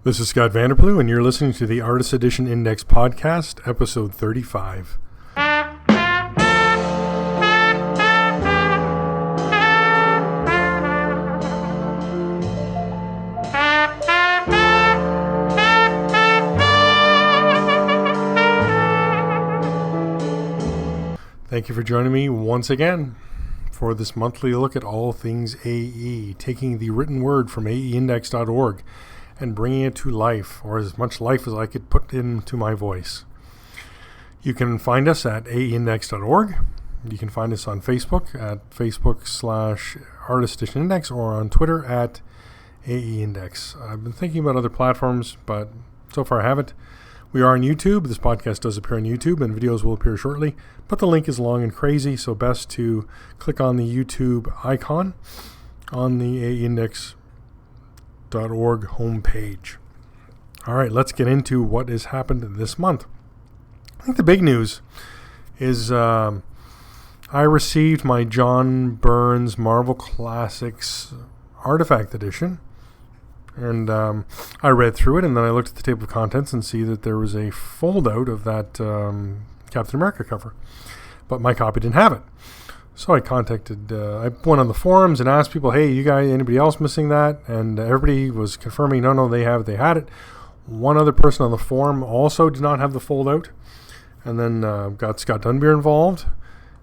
This is Scott Vanderplu, and you're listening to the Artist Edition Index Podcast, episode 35. Thank you for joining me once again for this monthly look at all things AE, taking the written word from aeindex.org and bringing it to life, or as much life as I could put into my voice. You can find us at aeindex.org. You can find us on Facebook at Facebook/Artist Edition Index or on Twitter at AEindex. I've been thinking about other platforms, but so far I haven't. We are on YouTube. This podcast does appear on YouTube, and videos will appear shortly, but the link is long and crazy, so best to click on the YouTube icon on the aeindex.org homepage. All right, let's get into what has happened this month. I think the big news is I received my John Byrne's Marvel Classics Artifact Edition. And I read through it, and then I looked at the table of contents and see that there was a fold-out of that Captain America cover. But my copy didn't have it. So I I went on the forums and asked people, hey, you guys, anybody else missing that? And everybody was confirming, no, they had it. One other person on the forum also did not have the fold-out. And then got Scott Dunbier involved,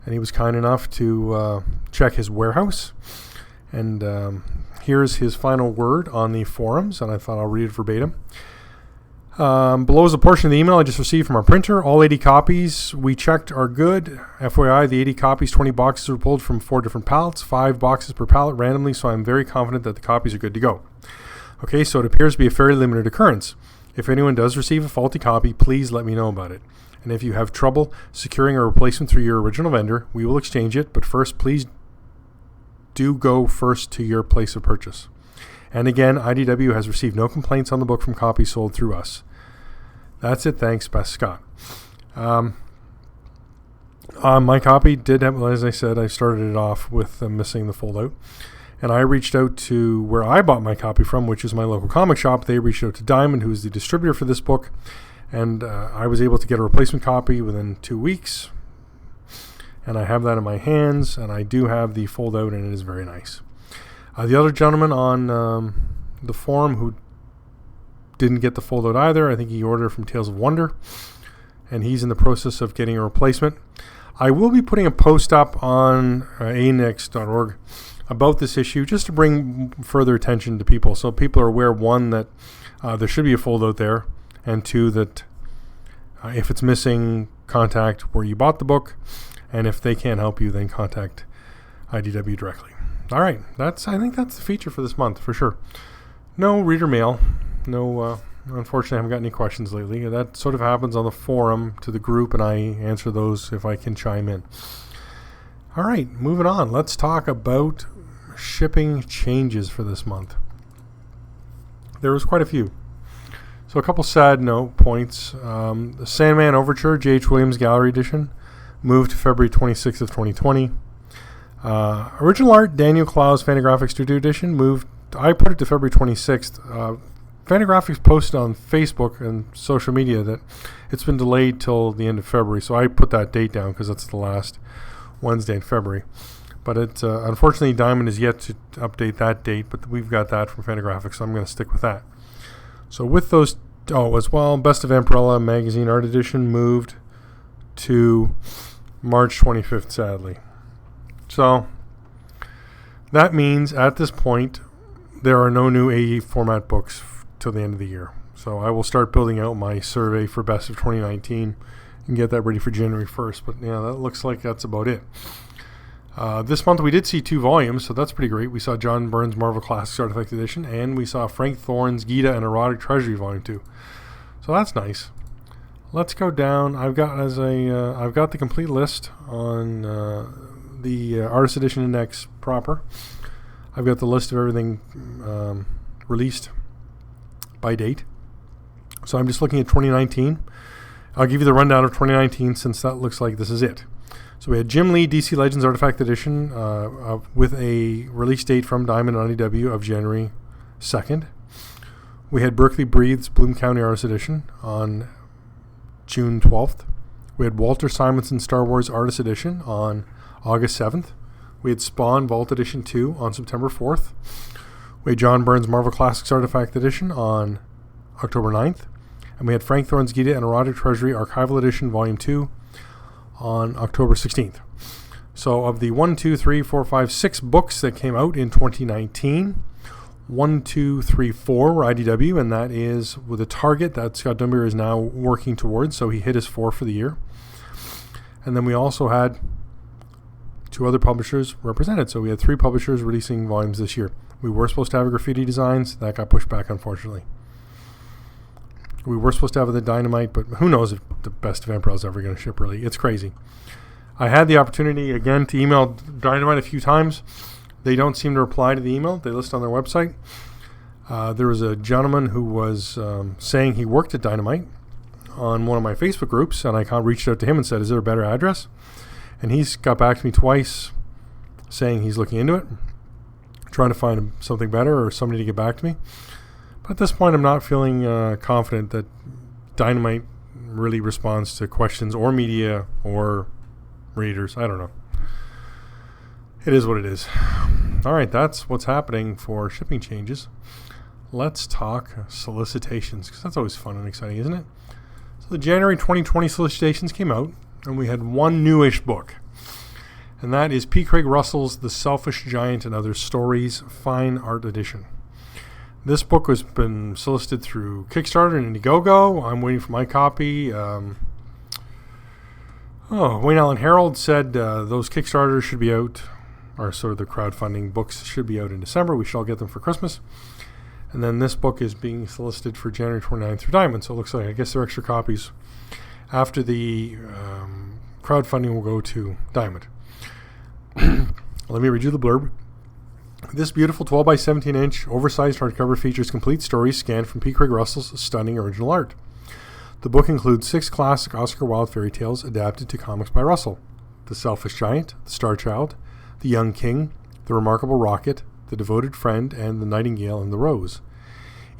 and he was kind enough to check his warehouse. And here's his final word on the forums, and I thought I'll read it verbatim. Below is a portion of the email I just received from our printer. All 80 copies we checked are good. FYI, the 80 copies, 20 boxes were pulled from 4 different pallets, 5 boxes per pallet randomly, so I'm very confident that the copies are good to go. Okay, so it appears to be a fairly limited occurrence. If anyone does receive a faulty copy, please let me know about it. And if you have trouble securing a replacement through your original vendor, we will exchange it, but first, please do go first to your place of purchase. And again, IDW has received no complaints on the book from copies sold through us. That's it. Thanks, Best Scott. My copy did have, as I said, I started it off with missing the fold-out. And I reached out to where I bought my copy from, which is my local comic shop. They reached out to Diamond, who is the distributor for this book. And I was able to get a replacement copy within 2 weeks. And I have that in my hands, and I do have the fold-out, and it is very nice. The other gentleman on the forum who didn't get the fold-out either, I think he ordered from Tales of Wonder, and he's in the process of getting a replacement. I will be putting a post up on aeindex.org about this issue, just to bring further attention to people, so people are aware, one, that there should be a fold-out there, and two, that if it's missing, contact where you bought the book. And if they can't help you, then contact IDW directly. All right, I think that's the feature for this month for sure. No reader mail. No, unfortunately, I haven't got any questions lately. That sort of happens on the forum to the group, and I answer those if I can chime in. All right, moving on. Let's talk about shipping changes for this month. There was quite a few. So a couple sad note points. The Sandman Overture, J.H. Williams Gallery Edition, moved to February 26th of 2020. Original art, Daniel Clow's Fantagraphics Studio Edition, moved. I put it to February 26th. Fantagraphics posted on Facebook and social media that it's been delayed till the end of February, so I put that date down because that's the last Wednesday in February. But it unfortunately, Diamond is yet to update that date, but we've got that from Fantagraphics, so I'm going to stick with that. So with those, as well, Best of Vampirella Magazine Art Edition moved to March 25th, sadly. So that means at this point there are no new AE format books till the end of the year. So I will start building out my survey for Best of 2019 and get that ready for January 1st. But yeah, that looks like that's about it. This month we did see 2 volumes, so that's pretty great. We saw John Byrne's Marvel Classics Artifact Edition, and we saw Frank Thorne's Ghita and Erotic Treasury Volume II. So that's nice. Let's go down. I've got the complete list on the Artist Edition Index proper. I've got the list of everything released by date. So I'm just looking at 2019. I'll give you the rundown of 2019 since that looks like this is it. So we had Jim Lee DC Legends Artifact Edition with a release date from Diamond and IDW of January 2nd. We had Berkeley Breathes Bloom County Artist Edition on June 12th. We had Walter Simonson Star Wars Artist Edition on August 7th. We had Spawn Vault Edition 2 on September 4th. We had John Byrne's Marvel Classics Artifact Edition on October 9th. And we had Frank Thorne's Ghita and Erotic Treasury Archival Edition Volume II on October 16th. So of the 6 books that came out in 2019, 1, 2, 3, 4 were IDW, and that is with a target that Scott Dunbier is now working towards, so he hit his 4 for the year. And then we also had 2 other publishers represented, so we had 3 publishers releasing volumes this year. We were supposed to have Graffiti Designs, that got pushed back unfortunately. We were supposed to have the Dynamite, but who knows if the Best of Emperor is ever going to ship, really. It's crazy. I had the opportunity, again, to email Dynamite a few times. They don't seem to reply to the email. They list on their website. There was a gentleman who was saying he worked at Dynamite on one of my Facebook groups, and I reached out to him and said, is there a better address? And he's got back to me twice saying he's looking into it, trying to find something better or somebody to get back to me. But at this point, I'm not feeling confident that Dynamite really responds to questions or media or readers. I don't know. It is what it is. All right, that's what's happening for shipping changes. Let's talk solicitations, because that's always fun and exciting, isn't it? So the January 2020 solicitations came out, and we had one newish book. And that is P. Craig Russell's The Selfish Giant and Other Stories Fine Art Edition. This book has been solicited through Kickstarter and Indiegogo. I'm waiting for my copy. Wayne Allen Herald said those Kickstarters should be out, or sort of the crowdfunding books should be out in December. We shall get them for Christmas. And then this book is being solicited for January 29th through Diamond. So it looks like, I guess, there are extra copies. After the crowdfunding will go to Diamond. Let me read you the blurb. This beautiful 12 by 17 inch oversized hardcover features complete stories scanned from P. Craig Russell's stunning original art. The book includes 6 classic Oscar Wilde fairy tales adapted to comics by Russell: The Selfish Giant, The Star Child, The Young King, The Remarkable Rocket, The Devoted Friend, and The Nightingale and the Rose.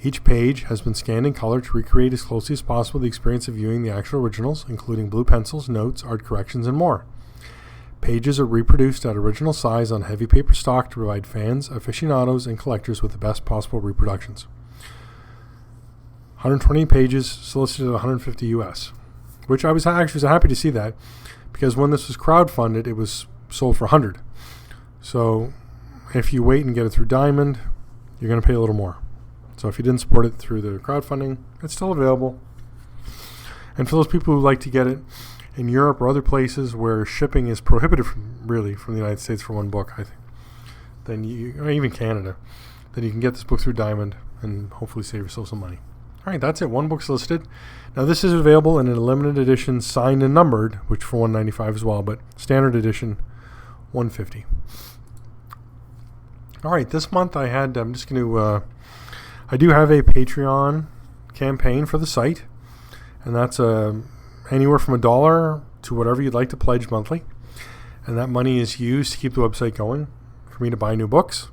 Each page has been scanned in color to recreate as closely as possible the experience of viewing the actual originals, including blue pencils, notes, art corrections, and more. Pages are reproduced at original size on heavy paper stock to provide fans, aficionados, and collectors with the best possible reproductions. 120 pages, solicited at $150 US, which I was actually happy to see that, because when this was crowdfunded, it was sold for $100. So if you wait and get it through Diamond, you're going to pay a little more. So if you didn't support it through the crowdfunding, it's still available. And for those people who like to get it in Europe or other places where shipping is prohibited from the United States for one book, I think, then or even Canada, then you can get this book through Diamond and hopefully save yourself some money. All right, that's it. One book solicited. Now this is available in a limited edition, signed and numbered, which for $195 as well, but standard edition, $150. All right, this month I do have a Patreon campaign for the site, and that's anywhere from $1 to whatever you'd like to pledge monthly. And that money is used to keep the website going, for me to buy new books,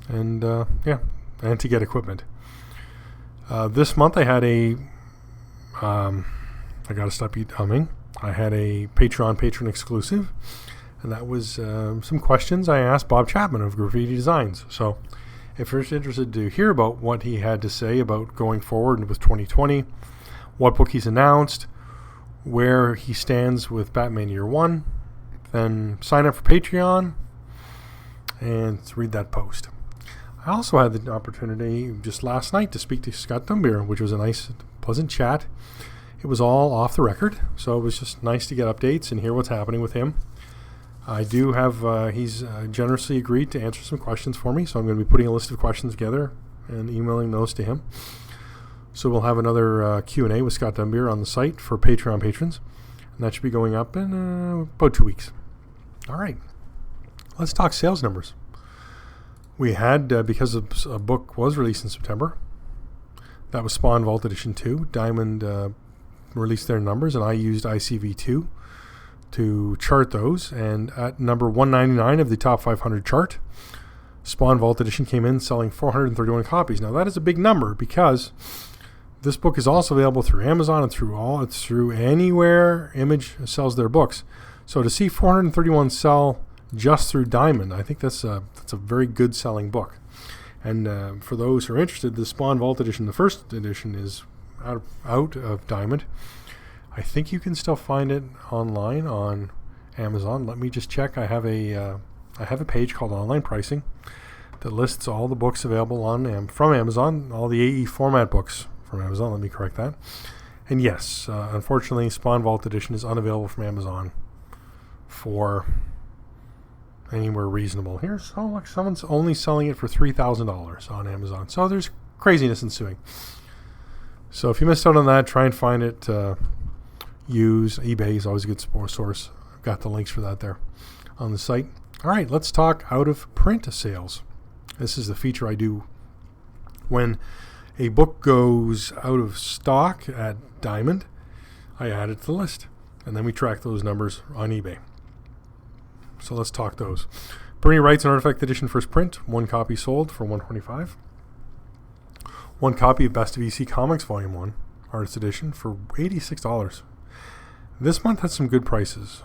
and and to get equipment. This month I had I gotta stop you humming. I had a Patreon patron exclusive, and that was some questions I asked Bob Chapman of Graffiti Designs. So if you're interested to hear about what he had to say about going forward with 2020, what book he's announced, where he stands with Batman Year 1, then sign up for Patreon and read that post. I also had the opportunity just last night to speak to Scott Dunbier, which was a nice, pleasant chat. It was all off the record, so it was just nice to get updates and hear what's happening with him. I do have, he's generously agreed to answer some questions for me, so I'm going to be putting a list of questions together and emailing those to him. So we'll have another Q&A with Scott Dunbier on the site for Patreon patrons, and that should be going up in about 2 weeks. All right, let's talk sales numbers. We had, because a book was released in September, that was Spawn Vault Edition 2. Diamond released their numbers, and I used ICV2 to chart those. And at number 199 of the top 500 chart, Spawn Vault Edition came in selling 431 copies. Now that is a big number because this book is also available through Amazon and through anywhere Image sells their books. So to see 431 sell just through Diamond, I think that's a very good selling book. And for those who are interested, the Spawn Vault Edition, the first edition, is out of Diamond. I think you can still find it online on Amazon. Let me just check. I have a page called Online Pricing that lists all the books available from Amazon, all the AE format books from Amazon. Let me correct that. And yes, unfortunately, Spawn Vault Edition is unavailable from Amazon for anywhere reasonable. Here's look, someone's only selling it for $3,000 on Amazon. So there's craziness ensuing. So if you missed out on that, try and find it. Use eBay is always a good source. I've got the links for that there on the site. All right, let's talk out of print sales. This is the feature I do when a book goes out of stock at Diamond. I add it to the list, and then we track those numbers on eBay. So let's talk those. Byrne writes an Artifact Edition first print, 1 copy sold for $125. 1 copy of Best of EC Comics Volume 1, Artist Edition, for $86. This month has some good prices.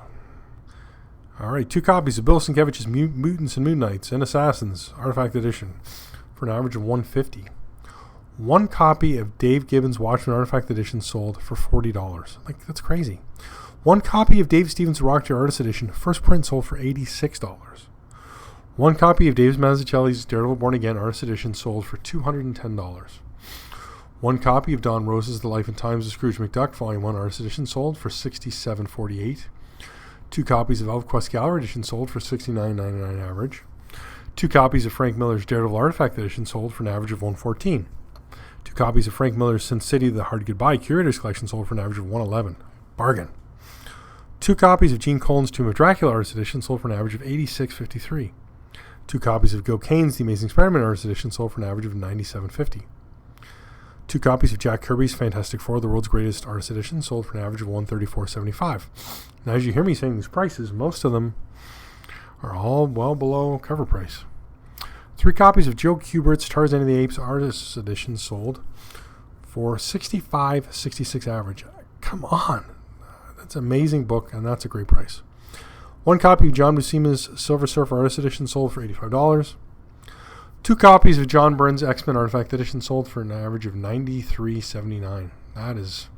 All right, 2 copies of Bill Sienkiewicz's Mutants and Moon Knights and Assassins, Artifact Edition, for an average of $150. 1 copy of Dave Gibbons' Watchmen Artifact Edition sold for $40. Like, that's crazy. 1 copy of Dave Stevens' Rockjar Artist Edition, first print, sold for $86. 1 copy of Dave Mazzucchelli's Daredevil Born Again Artist Edition sold for $210. 1 copy of Don Rose's The Life and Times of Scrooge McDuck Volume 1 Artist Edition sold for $67.48. 2 copies of ElfQuest Gallery Edition sold for $69.99 average. 2 copies of Frank Miller's Daredevil Artifact Edition sold for an average of $114. 2 copies of Frank Miller's Sin City The Hard Goodbye Curators Collection sold for an average of $111. Bargain. 2 copies of Gene Colan's Tomb of Dracula Artist Edition sold for an average of $86.53. 2 copies of Gil Kane's The Amazing Spider-Man Artist Edition sold for an average of $97.50. 2 copies of Jack Kirby's Fantastic Four, The World's Greatest Artist Edition sold for an average of $134.75. Now, as you hear me saying these prices, most of them are all well below cover price. 3 copies of Joe Kubert's Tarzan and the Apes Artist Edition sold for $65.66 average. Come on. That's an amazing book, and that's a great price. 1 copy of John Buscema's Silver Surfer Artist Edition sold for $85. 2 copies of John Byrne's X-Men Artifact Edition sold for an average of $93.79. That is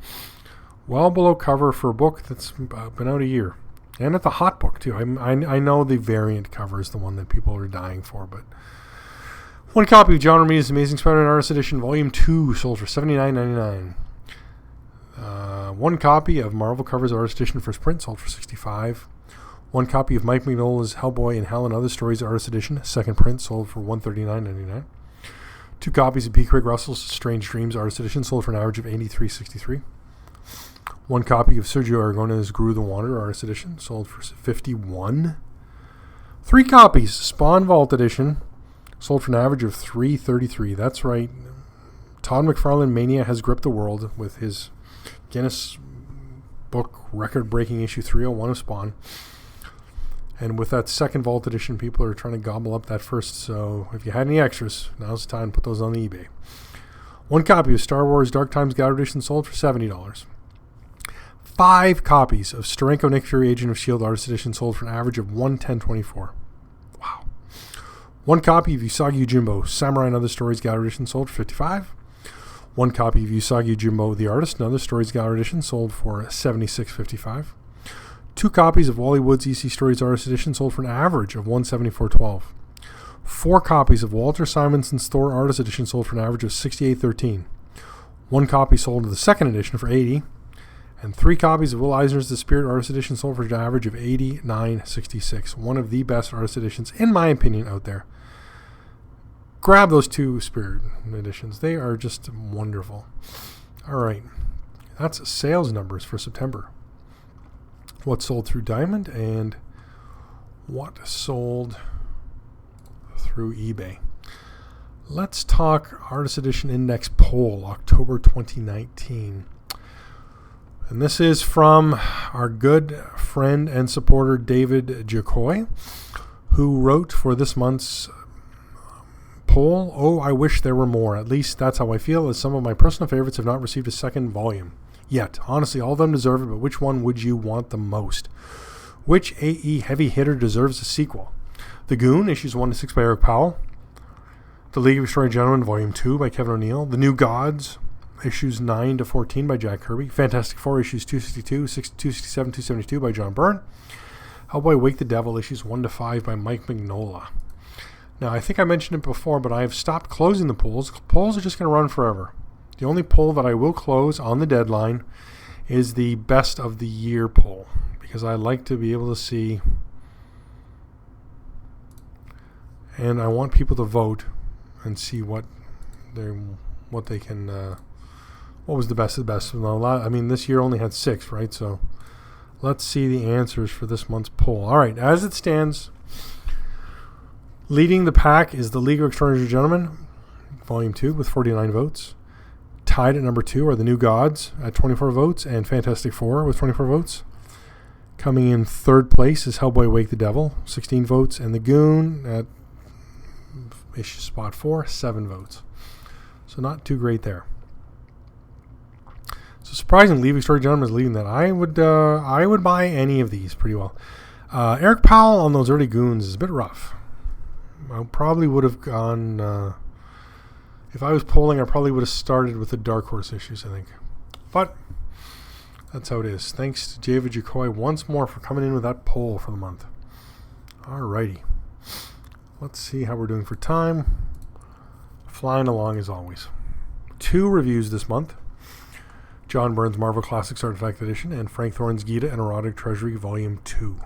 well below cover for a book that's been out a year. And it's a hot book, too. I know the variant cover is the one that people are dying for, but 1 copy of John Romita's Amazing Spider-Man Artist Edition Volume 2 sold for $79.99. 1 copy of Marvel Covers Artist Edition first print sold for $65. 1 copy of Mike Mignola's Hellboy and Hell and Other Stories Artist Edition second print sold for $139.99. 2 copies of P. Craig Russell's Strange Dreams Artist Edition sold for an average of $83.63. 1 copy of Sergio Aragona's Guru the Wanderer Artist Edition sold for $51. 3 copies Spawn Vault Edition sold for an average of $333. That's right. Todd McFarlane Mania has gripped the world with his Guinness Book record-breaking issue 301 of Spawn. And with that second Vault Edition, people are trying to gobble up that first. So if you had any extras, now's the time to put those on the eBay. 1 copy of Star Wars Dark Times Gallery Edition sold for $70. 5 copies of Steranko Nick Fury Agent of S.H.I.E.L.D. Artist Edition sold for an average of $110.24. Wow. 1 copy of Usagi Yojimbo Samurai and Other Stories Gallery Edition sold for $55. 1 copy of Usagi Yojimbo The Artist and Other Stories Gallery Edition sold for $76.55. 2 copies of Wally Wood's EC Stories Artist Edition sold for an average of $174.12. 4 copies of Walter Simonson's Thor Artist Edition sold for an average of $68.13. 1 copy sold of the second edition for $80. And 3 copies of Will Eisner's The Spirit Artist Edition sold for an average of $89.66. One of the best artist editions, in my opinion, out there. Grab those 2 Spirit editions. They are just wonderful. All right. That's sales numbers for September. What sold through Diamond and what sold through eBay. Let's talk Artist Edition Index Poll, October 2019. And this is from our good friend and supporter David Jacoy, who wrote for this month's poll. Oh, I wish there were more. At least that's how I feel, as some of my personal favorites have not received a second volume yet. Honestly, all of them deserve it, but which one would you want the most? Which AE heavy hitter deserves a sequel? The Goon, issues 1 to 6 by Eric Powell. The League of Extraordinary Gentlemen, Volume 2 by Kevin O'Neill. The New Gods, issues 9 to 14 by Jack Kirby. Fantastic Four, issues 262, 267, 272 by John Byrne. Hellboy Wake the Devil, issues 1 to 5 by Mike Mignola. Now, I think I mentioned it before, but I have stopped closing the polls. Polls are just going to run forever. The only poll that I will close on the deadline is the best of the year poll, because I like to be able to see, and I want people to vote and see what they can, what was the best of the best. I mean, this year only had 6, right? So let's see the answers for this month's poll. All right, as it stands, leading the pack is the League of Extraordinary Gentlemen, Volume 2, with 49 votes. Tied at number 2 are the New Gods at 24 votes, and Fantastic Four with 24 votes. Coming in third place is Hellboy Wake the Devil, 16 votes, and The Goon at issue spot 4, 7 votes. So not too great there. So surprisingly, League of Extraordinary Gentlemen is leading that. I would buy any of these pretty well. Eric Powell on those early Goons is a bit rough. I probably would have gone... if I was polling, I probably would have started with the Dark Horse issues, I think. But that's how it is. Thanks to David Jacoy once more for coming in with that poll for the month. Alrighty. Let's see how we're doing for time. Flying along as always. 2 reviews this month. John Byrne's Marvel Classics Artifact Edition and Frank Thorne's Ghita and Erotic Treasury Volume II.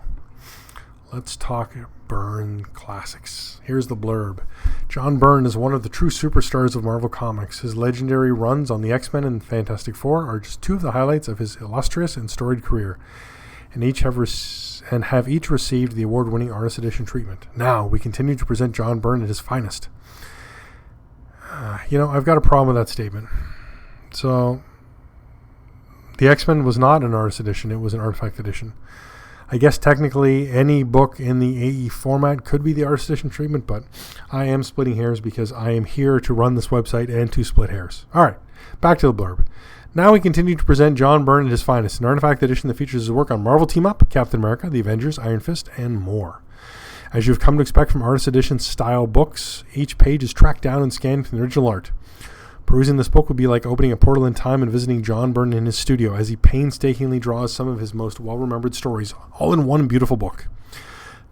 Let's talk Byrne Classics. Here's the blurb. John Byrne is one of the true superstars of Marvel Comics. His legendary runs on the X-Men and Fantastic Four are just 2 of the highlights of his illustrious and storied career, and have each received the award-winning Artist Edition treatment. Now, we continue to present John Byrne at his finest. I've got a problem with that statement. So, the X-Men was not an Artist Edition, it was an Artifact Edition. I guess technically any book in the AE format could be the Artist Edition treatment, but I am splitting hairs because I am here to run this website and to split hairs. All right, back to the blurb. Now we continue to present John Byrne at his finest, an Artifact Edition that features his work on Marvel Team-Up, Captain America, The Avengers, Iron Fist, and more. As you've come to expect from Artist Edition style books, each page is tracked down and scanned from the original art. Perusing this book would be like opening a portal in time and visiting John Byrne in his studio as he painstakingly draws some of his most well-remembered stories, all in one beautiful book.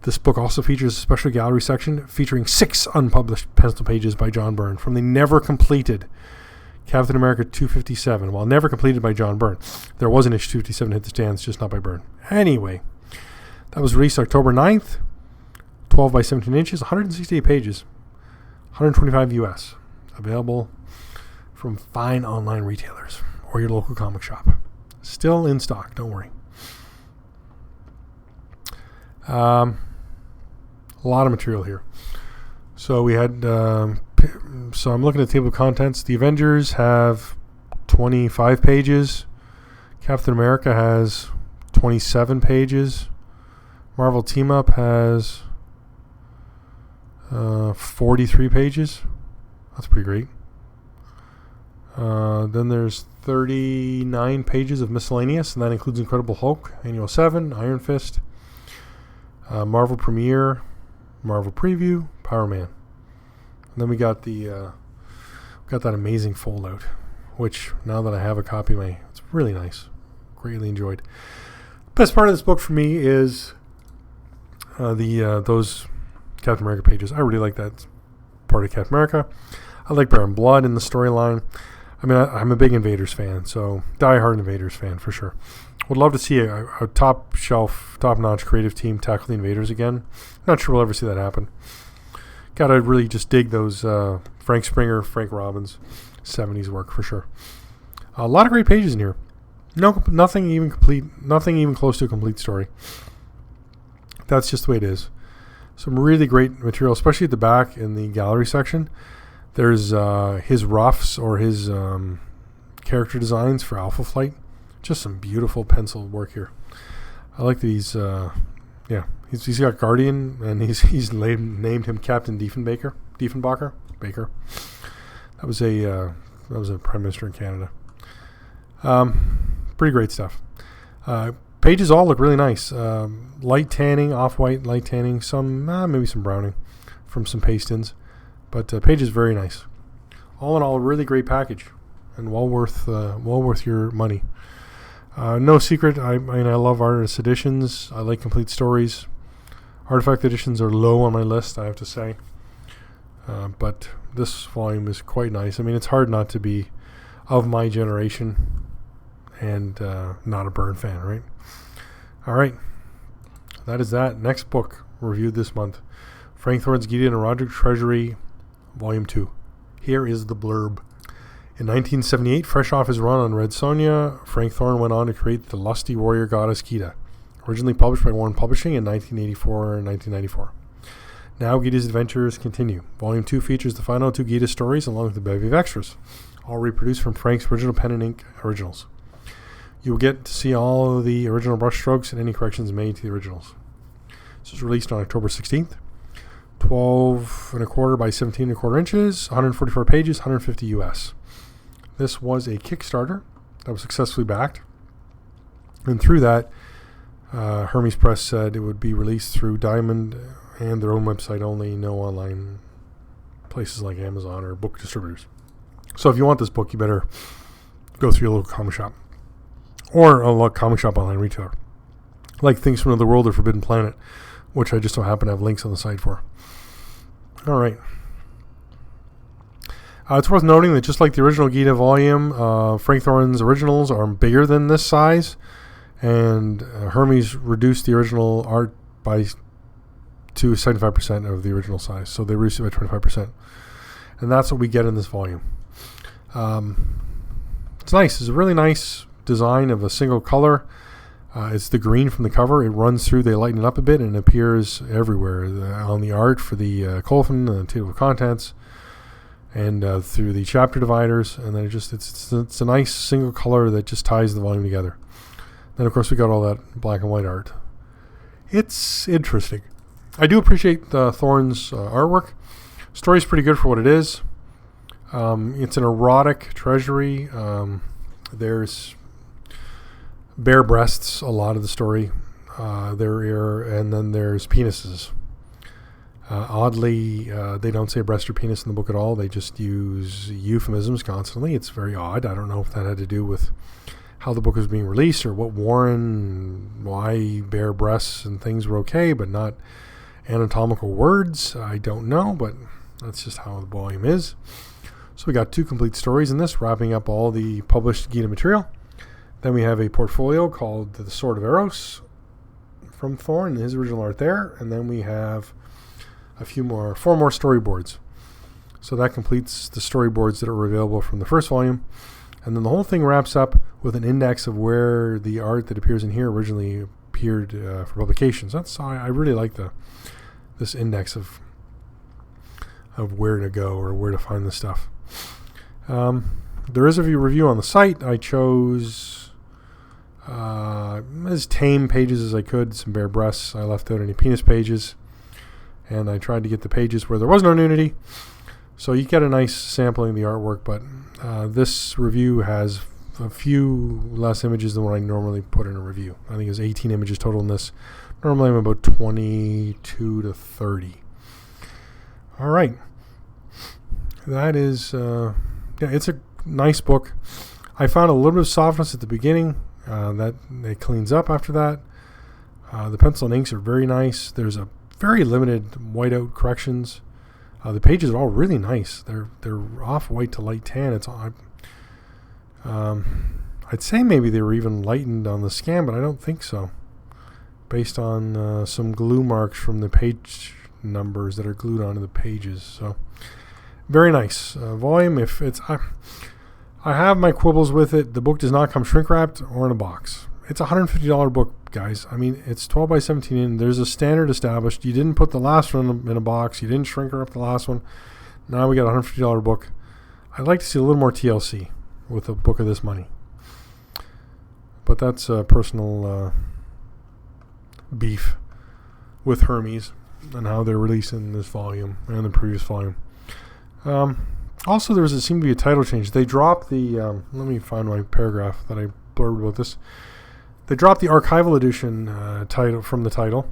This book also features a special gallery section featuring 6 unpublished pencil pages by John Byrne from the never-completed Captain America 257. While never completed by John Byrne. There was an issue 257 hit the stands, just not by Byrne. Anyway, that was released October 9th, 12 by 17 inches, 168 pages, 125 US. Available from fine online retailers or your local comic shop. Still in stock, don't worry. A lot of material here. So we had, so I'm looking at the table of contents. The Avengers have 25 pages. Captain America has 27 pages. Marvel Team Up has 43 pages. That's pretty great. Then there's 39 pages of miscellaneous, and that includes Incredible Hulk, Annual 7, Iron Fist, Marvel Premiere, Marvel Preview, Power Man. And then we got got that amazing fold-out, which now that I have a copy, it's really nice. Greatly enjoyed. Best part of this book for me is those Captain America pages. I really like that part of Captain America. I like Baron Blood in the storyline. I mean, I'm a big Invaders fan, so die-hard Invaders fan for sure. Would love to see a top-shelf, top-notch creative team tackle the Invaders again. Not sure we'll ever see that happen. Gotta really just dig those Frank Springer, Frank Robbins 70s work for sure. A lot of great pages in here. Nothing even close to a complete story. That's just the way it is. Some really great material, especially at the back in the gallery section. There's his roughs or his character designs for Alpha Flight. Just some beautiful pencil work here. I like these. He's got Guardian, and he's named him Captain Diefenbacher. Baker. That was a prime minister in Canada. Pretty great stuff. Pages all look really nice. Light tanning, off-white light tanning, some maybe some browning from some paste-ins, but pages very nice. All in all, a really great package, and well worth your money. No secret, I love artist editions. I like complete stories. Artifact editions are low on my list, I have to say. But this volume is quite nice. I mean, it's hard not to be of my generation and not a Byrne fan, right? All right. That is that. Next book reviewed this month. Frank Thorne's Ghita and Erotic Treasury Volume II. Here is the blurb. In 1978, fresh off his run on Red Sonja, Frank Thorne went on to create the lusty warrior goddess Ghita, originally published by Warren Publishing in 1984 and 1994. Now Ghita's adventures continue. Volume 2 features the final 2 Ghita stories along with a bevy of extras, all reproduced from Frank's original pen and ink originals. You will get to see all of the original brushstrokes and any corrections made to the originals. This was released on October 16th. 12 and a quarter by 17 and a quarter inches, 144 pages, 150 US. This was a Kickstarter that was successfully backed. And through that, Hermes Press said it would be released through Diamond and their own website only, no online places like Amazon or book distributors. So if you want this book, you better go through your local comic shop or a local comic shop online retailer, like Things from Another World or Forbidden Planet, which I just so happen to have links on the site for. All right. It's worth noting that just like the original Ghita volume, Frank Thorne's originals are bigger than this size, and Hermes reduced the original art to 75% of the original size, so they reduced it by 25%. And that's what we get in this volume. It's nice. It's a really nice design of a single color. It's the green from the cover. It runs through, they lighten it up a bit, and it appears everywhere. On the art for the colophon, the table of contents, and through the chapter dividers. And then it's a nice single color that just ties the volume together. Then, of course, we got all that black and white art. It's interesting. I do appreciate Thorne's artwork. Story's pretty good for what it is. It's an erotic treasury. There's bare breasts, a lot of the story. And then there's penises. Oddly, they don't say breast or penis in the book at all. They just use euphemisms constantly. It's very odd. I don't know if that had to do with how the book was being released or why bare breasts and things were okay, but not anatomical words. I don't know, but that's just how the volume is. So we got 2 complete stories in this, wrapping up all the published Ghita material. Then we have a portfolio called The Sword of Eros from Thorne, his original art there. And then we have 4 more storyboards. So that completes the storyboards that are available from the first volume. And then the whole thing wraps up with an index of where the art that appears in here originally appeared for publications. I really like this index of where to go or where to find the stuff. There is a review on the site. I chose as tame pages as I could, some bare breasts. I left out any penis pages, and I tried to get the pages where there was no nudity. So you get a nice sampling of the artwork, but this review has a few less images than what I normally put in a review. I think it's 18 images total in this. Normally I'm about 22 to 30. All right. That is, it's a nice book. I found a little bit of softness at the beginning. That it cleans up after that. The pencil and inks are very nice. There's a very limited whiteout corrections. The pages are all really nice. They're off white to light tan. It's I'd say maybe they were even lightened on the scan, but I don't think so. Based on some glue marks from the page numbers that are glued onto the pages. So very nice volume. If it's I have my quibbles with it. The book does not come shrink wrapped or in a box. It's a $150 book, guys. I mean, it's 12 by 17 in. There's a standard established. You didn't put the last one in a box. You didn't shrink wrap the last one. Now we got a $150 book. I'd like to see a little more TLC with a book of this money. But that's a personal beef with Hermes and how they're releasing this volume and the previous volume. Also, there seemed to be a title change. They dropped the, let me find my paragraph that I blurred about this. They dropped the archival edition title from the title,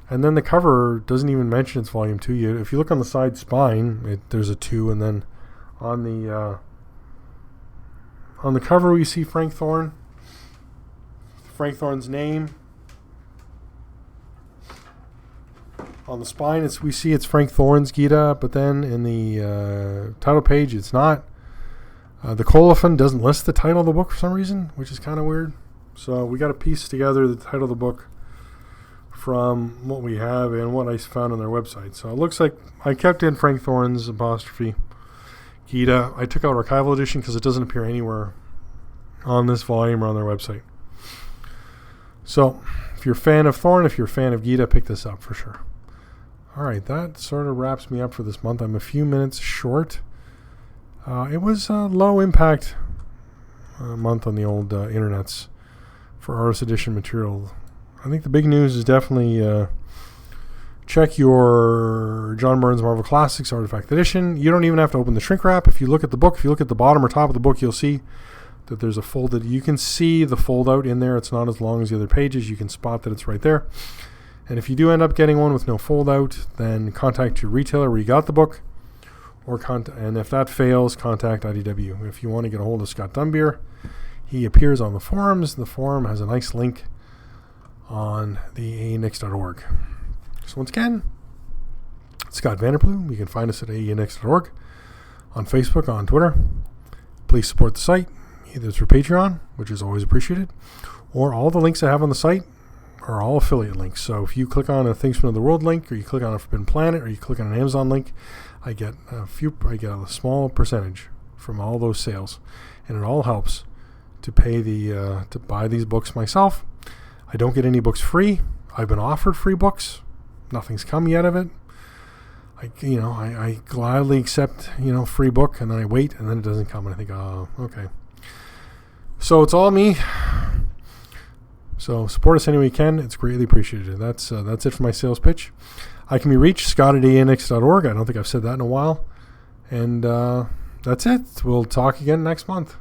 and then the cover doesn't even mention it's Volume 2 yet. If you look on the side spine, there's a 2, and then on the cover we see Frank Thorne's name. On the spine, we see it's Frank Thorne's Ghita, but then in the title page, it's not. The colophon doesn't list the title of the book for some reason, which is kind of weird. So we got to piece together the title of the book from what we have and what I found on their website. So it looks like I kept in Frank Thorne's apostrophe Ghita. I took out archival edition because it doesn't appear anywhere on this volume or on their website. So if you're a fan of Thorne, if you're a fan of Ghita, pick this up for sure. All right, that sort of wraps me up for this month. I'm a few minutes short. It was a low impact month on the old internets for artist edition material. I think the big news is definitely check your John Byrne's Marvel Classics Artifact Edition. You don't even have to open the shrink wrap. If you look at the book, if you look at the bottom or top of the book, you'll see that there's a folded. You can see the fold out in there. It's not as long as the other pages. You can spot that it's right there. And if you do end up getting one with no fold out, then contact your retailer where you got the book, and if that fails, contact IDW. If you want to get a hold of Scott Dunbier, he appears on the forums. The forum has a nice link on the aanix.org. So once again, Scott Vanderploeg. You can find us at aanix.org, on Facebook, on Twitter. Please support the site, either through Patreon, which is always appreciated, or all the links I have on the site are all affiliate links. So if you click on a Things from the World link, or you click on a Forbidden Planet, or you click on an Amazon link, I get a small percentage from all those sales, and it all helps to pay to buy these books myself. I don't get any books free. I've been offered free books. Nothing's come yet of it. I gladly accept, free book, and then I wait, and then it doesn't come, and I think, oh, okay. So it's all me. So support us any way you can. It's greatly appreciated. That's it for my sales pitch. I can be reached, scott@aanix.org. I don't think I've said that in a while. And that's it. We'll talk again next month.